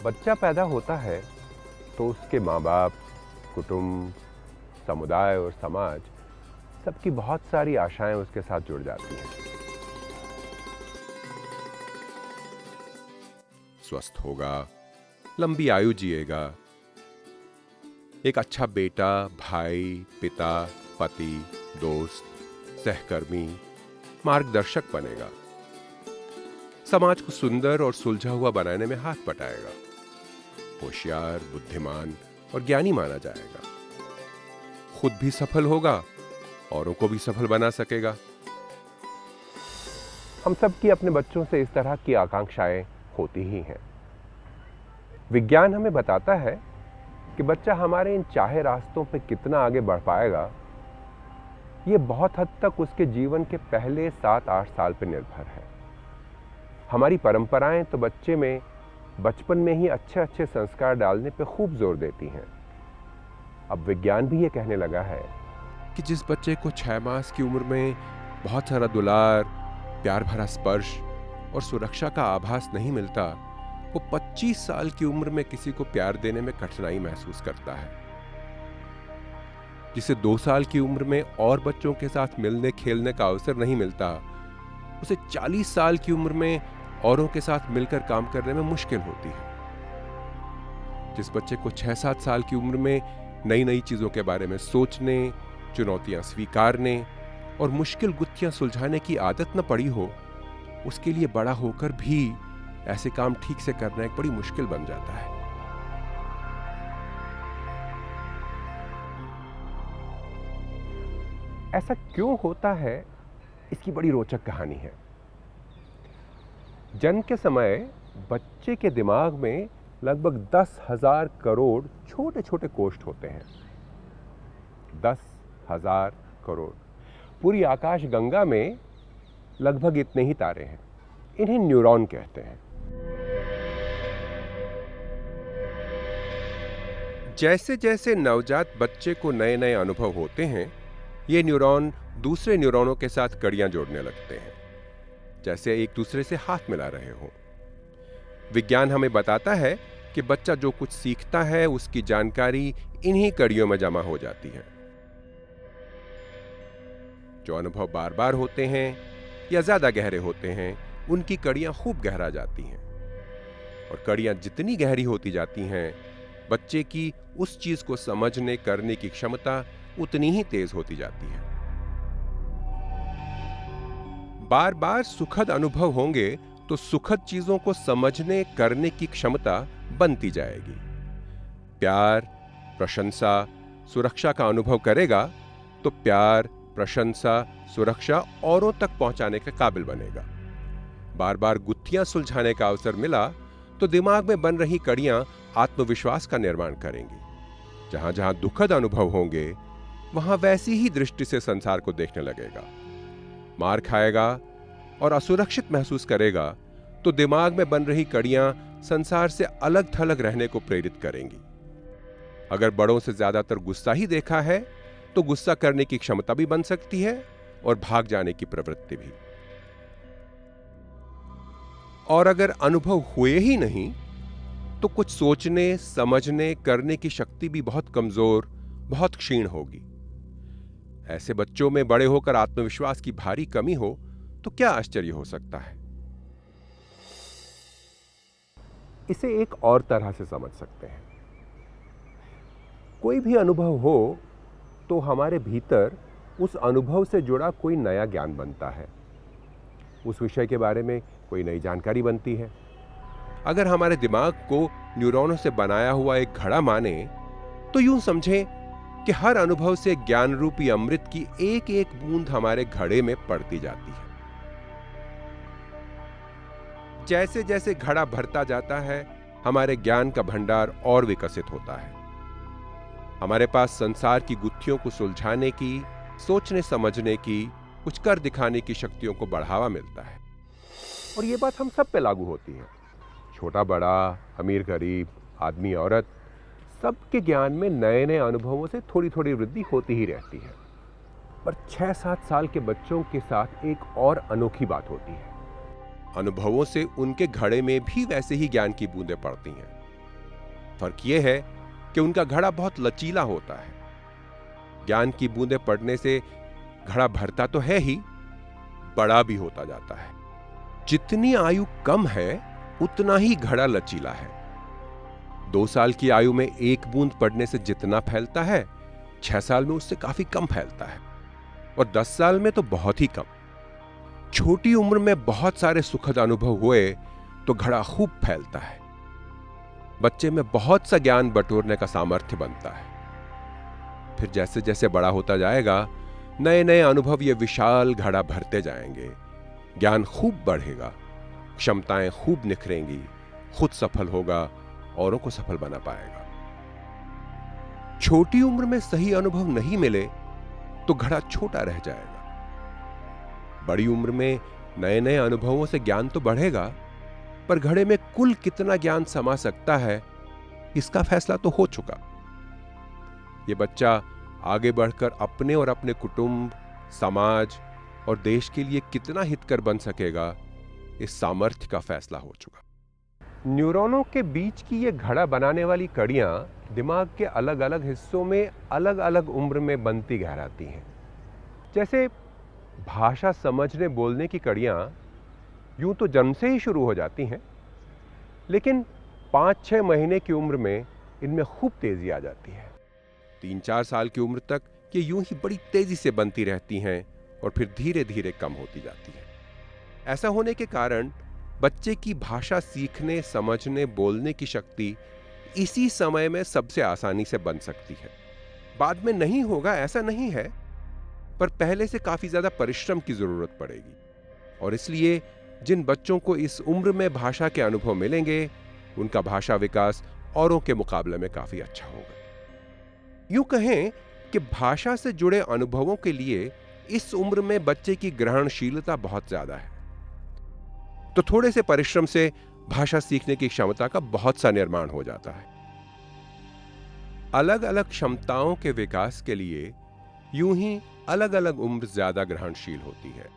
बच्चा पैदा होता है तो उसके माँ बाप, कुटुंब, समुदाय और समाज सबकी बहुत सारी आशाएं उसके साथ जुड़ जाती हैं। स्वस्थ होगा, लंबी आयु जिएगा, एक अच्छा बेटा, भाई, पिता, पति, दोस्त, सहकर्मी, मार्गदर्शक बनेगा, समाज को सुंदर और सुलझा हुआ बनाने में हाथ बटाएगा, होशियार, बुद्धिमान और ज्ञानी माना जाएगा, खुद भी सफल होगा, औरों को भी सफल बना सकेगा। हम सब की अपने बच्चों से इस तरह की आकांक्षाएं होती ही हैं। विज्ञान हमें बताता है कि बच्चा हमारे इन चाहे रास्तों पे कितना आगे बढ़ पाएगा, ये बहुत हद तक उसके जीवन के पहले 7-8 साल पर निर्भर है। हमारी परंपराएं तो बच्चे में बचपन में ही अच्छे अच्छे संस्कार डालने पे खूब जोर देती हैं। अब विज्ञान भी ये कहने लगा है कि जिस बच्चे को 6 मास की उम्र में बहुत सारा दुलार, प्यार भरा स्पर्श और सुरक्षा का आभास नहीं मिलता, वो 25 साल की उम्र में किसी को प्यार देने में कठिनाई महसूस करता है। जिसे 2 साल की उम्र में और बच्चों के साथ मिलने खेलने का अवसर नहीं मिलता, उसे 40 साल की उम्र में औरों के साथ मिलकर काम करने में मुश्किल होती है। जिस बच्चे को 6-7 साल की उम्र में नई नई चीजों के बारे में सोचने, चुनौतियां स्वीकारने और मुश्किल गुत्थियां सुलझाने की आदत न पड़ी हो, उसके लिए बड़ा होकर भी ऐसे काम ठीक से करना एक बड़ी मुश्किल बन जाता है। ऐसा क्यों होता है, इसकी बड़ी रोचक कहानी है। जन्म के समय बच्चे के दिमाग में लगभग 10,000 करोड़ छोटे छोटे कोष्ठ होते हैं। 10,000 करोड़। पूरी आकाश गंगा में लगभग इतने ही तारे हैं। इन्हें न्यूरॉन कहते हैं। जैसे जैसे नवजात बच्चे को नए नए अनुभव होते हैं, ये न्यूरॉन दूसरे न्यूरॉनों के साथ कड़ियां जोड़ने लगते हैं, जैसे एक दूसरे से हाथ मिला रहे हों। विज्ञान हमें बताता है कि बच्चा जो कुछ सीखता है, उसकी जानकारी इन्हीं कड़ियों में जमा हो जाती है। जो अनुभव बार बार होते हैं या ज्यादा गहरे होते हैं, उनकी कड़ियां खूब गहरा जाती हैं। और कड़ियां जितनी गहरी होती जाती हैं, बच्चे की उस चीज को समझने करने की क्षमता उतनी ही तेज होती जाती है। बार बार सुखद अनुभव होंगे तो सुखद चीजों को समझने करने की क्षमता बनती जाएगी। प्यार, प्रशंसा, सुरक्षा का अनुभव करेगा तो प्यार, प्रशंसा, सुरक्षा औरों तक पहुंचाने के काबिल बनेगा। बार बार गुत्थियां सुलझाने का अवसर मिला तो दिमाग में बन रही कड़ियां आत्मविश्वास का निर्माण करेंगी। जहां जहां दुखद अनुभव होंगे, वहां वैसी ही दृष्टि से संसार को देखने लगेगा। मार खाएगा और असुरक्षित महसूस करेगा तो दिमाग में बन रही कड़ियां संसार से अलग थलग रहने को प्रेरित करेंगी। अगर बड़ों से ज्यादातर गुस्सा ही देखा है तो गुस्सा करने की क्षमता भी बन सकती है और भाग जाने की प्रवृत्ति भी। और अगर अनुभव हुए ही नहीं तो कुछ सोचने, समझने, करने की शक्ति भी बहुत कमजोर, बहुत क्षीण होगी। ऐसे बच्चों में बड़े होकर आत्मविश्वास की भारी कमी हो तो क्या आश्चर्य हो सकता है। इसे एक और तरह से समझ सकते हैं। कोई भी अनुभव हो तो हमारे भीतर उस अनुभव से जुड़ा कोई नया ज्ञान बनता है, उस विषय के बारे में कोई नई जानकारी बनती है। अगर हमारे दिमाग को न्यूरॉनों से बनाया हुआ एक घड़ा माने तो यूं समझें कि हर अनुभव से ज्ञान रूपी अमृत की एक एक बूंद हमारे घड़े में पड़ती जाती है। जैसे जैसे घड़ा भरता जाता है, हमारे ज्ञान का भंडार और विकसित होता है। हमारे पास संसार की गुत्थियों को सुलझाने की, सोचने समझने की, कुछ कर दिखाने की शक्तियों को बढ़ावा मिलता है। और ये बात हम सब पे लागू होती है। छोटा बड़ा, अमीर गरीब, आदमी औरत, सबके ज्ञान में नए नए अनुभवों से थोड़ी थोड़ी वृद्धि होती ही रहती है। पर 6-7 साल के बच्चों के साथ एक और अनोखी बात होती है। अनुभवों से उनके घड़े में भी वैसे ही ज्ञान की बूंदें पड़ती हैं। फर्क यह है कि उनका घड़ा बहुत लचीला होता है। ज्ञान की बूंदें पड़ने से घड़ा भरता तो है ही, बड़ा भी होता जाता है। जितनी आयु कम है उतना ही घड़ा लचीला है। 2 साल की आयु में एक बूंद पड़ने से जितना फैलता है, 6 साल में उससे काफी कम फैलता है, और 10 साल में तो बहुत ही कम। छोटी उम्र में बहुत सारे सुखद अनुभव हुए तो घड़ा खूब फैलता है। बच्चे में बहुत सा ज्ञान बटोरने का सामर्थ्य बनता है। फिर जैसे जैसे बड़ा होता जाएगा, नए नए अनुभव ये विशाल घड़ा भरते जाएंगे। ज्ञान खूब बढ़ेगा, क्षमताएं खूब निखरेंगी, खुद सफल होगा, औरों को सफल बना पाएगा। छोटी उम्र में सही अनुभव नहीं मिले तो घड़ा छोटा रह जाएगा। बड़ी उम्र में नए नए अनुभवों से ज्ञान तो बढ़ेगा, पर घड़े में कुल कितना ज्ञान समा सकता है, इसका फैसला तो हो चुका। यह बच्चा आगे बढ़कर अपने और अपने कुटुंब, समाज और देश के लिए कितना हितकर बन सकेगा, इस सामर्थ्य का फैसला हो चुका। न्यूरॉनों के बीच की ये घड़ा बनाने वाली कड़ियां दिमाग के अलग अलग हिस्सों में अलग अलग उम्र में बनती गहराती हैं। जैसे भाषा समझने बोलने की कड़ियां यूं तो जन्म से ही शुरू हो जाती हैं, लेकिन 5-6 महीने की उम्र में इनमें खूब तेजी आ जाती है। 3-4 साल की उम्र तक ये यूं ही बड़ी तेजी से बनती रहती हैं और फिर धीरे धीरे कम होती जाती है। ऐसा होने के कारण बच्चे की भाषा सीखने, समझने, बोलने की शक्ति इसी समय में सबसे आसानी से बन सकती है। बाद में नहीं होगा ऐसा नहीं है, पर पहले से काफी ज्यादा परिश्रम की जरूरत पड़ेगी। और इसलिए जिन बच्चों को इस उम्र में भाषा के अनुभव मिलेंगे, उनका भाषा विकास औरों के मुकाबले में काफी अच्छा होगा। यूं कहें कि भाषा से जुड़े अनुभवों के लिए इस उम्र में बच्चे की ग्रहणशीलता बहुत ज्यादा है, तो थोड़े से परिश्रम से भाषा सीखने की क्षमता का बहुत सा निर्माण हो जाता है। अलग अलग क्षमताओं के विकास के लिए यूं ही अलग अलग उम्र ज्यादा ग्रहणशील होती है।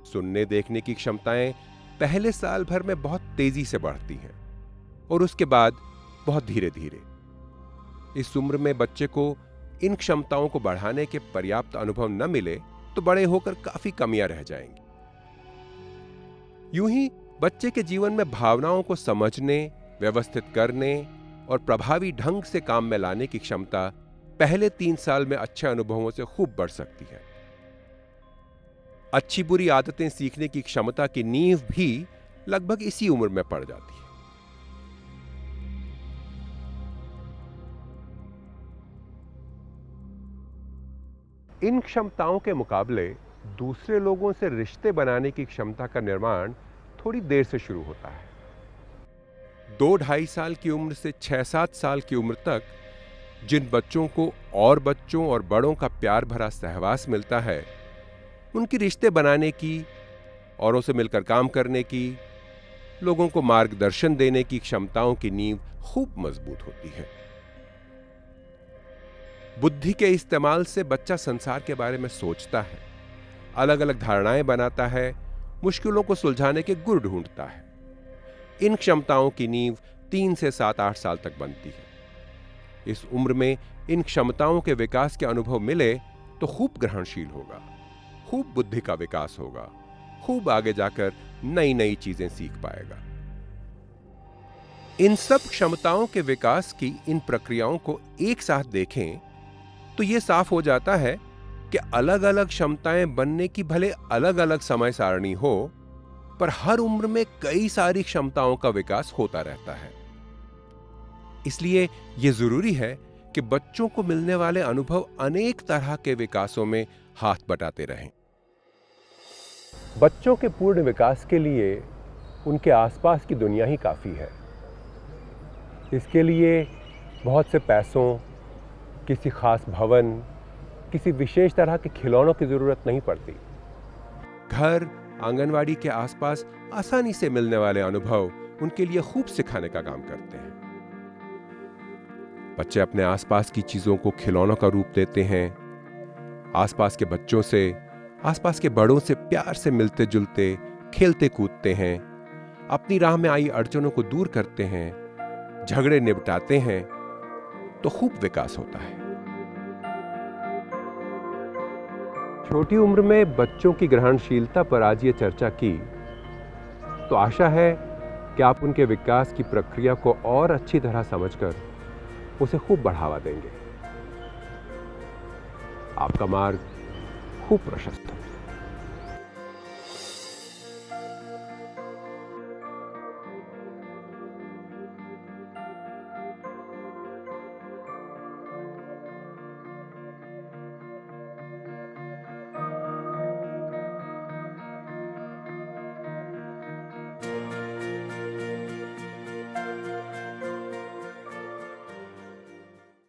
सुनने देखने की क्षमताएं पहले साल भर में बहुत तेजी से बढ़ती हैं और उसके बाद बहुत धीरे धीरे। इस उम्र में बच्चे को इन क्षमताओं को बढ़ाने के पर्याप्त अनुभव न मिले तो बड़े होकर काफी कमियां रह जाएंगी। यूं ही बच्चे के जीवन में भावनाओं को समझने, व्यवस्थित करने और प्रभावी ढंग से काम में लाने की क्षमता पहले 3 साल में अच्छे अनुभवों से खूब बढ़ सकती है। अच्छी बुरी आदतें सीखने की क्षमता की नींव भी लगभग इसी उम्र में पड़ जाती है। इन क्षमताओं के मुकाबले दूसरे लोगों से रिश्ते बनाने की क्षमता का निर्माण थोड़ी देर से शुरू होता है। 2-2.5 साल की उम्र से 6-7 साल की उम्र तक जिन बच्चों को और बच्चों और बड़ों का प्यार भरा सहवास मिलता है, उनकी रिश्ते बनाने की, औरों से मिलकर काम करने की, लोगों को मार्गदर्शन देने की क्षमताओं की नींव खूब मजबूत होती है। बुद्धि के इस्तेमाल से बच्चा संसार के बारे में सोचता है, अलग अलग धारणाएं बनाता है, मुश्किलों को सुलझाने के गुर ढूंढता है। इन क्षमताओं की नींव 3 से 7-8 साल तक बनती है। इस उम्र में इन क्षमताओं के विकास के अनुभव मिले तो खूब ग्रहणशील होगा, खूब बुद्धि का विकास होगा, खूब आगे जाकर नई नई चीजें सीख पाएगा। इन सब क्षमताओं के विकास की इन प्रक्रियाओं को एक साथ देखें तो यह साफ हो जाता है कि अलग अलग क्षमताएं बनने की भले अलग अलग समय सारणी हो, पर हर उम्र में कई सारी क्षमताओं का विकास होता रहता है। इसलिए यह जरूरी है कि बच्चों को मिलने वाले अनुभव अनेक तरह के विकासों में हाथ बटाते रहें। बच्चों के पूर्ण विकास के लिए उनके आसपास की दुनिया ही काफी है। इसके लिए बहुत से पैसों, किसी खास भवन, किसी विशेष तरह के खिलौनों की जरूरत नहीं पड़ती। घर, आंगनवाड़ी के आसपास आसानी से मिलने वाले अनुभव उनके लिए खूब सिखाने का काम करते हैं। बच्चे अपने आसपास की चीजों को खिलौनों का रूप देते हैं, आसपास के बच्चों से, आसपास के बड़ों से प्यार से मिलते जुलते, खेलते कूदते हैं, अपनी राह में आई अड़चनों को दूर करते हैं, झगड़े निपटाते हैं तो खूब विकास होता है। छोटी उम्र में बच्चों की ग्रहणशीलता पर आज ये चर्चा की, तो आशा है कि आप उनके विकास की प्रक्रिया को और अच्छी तरह समझकर उसे खूब बढ़ावा देंगे। आपका मार्ग खूब प्रशस्त हो।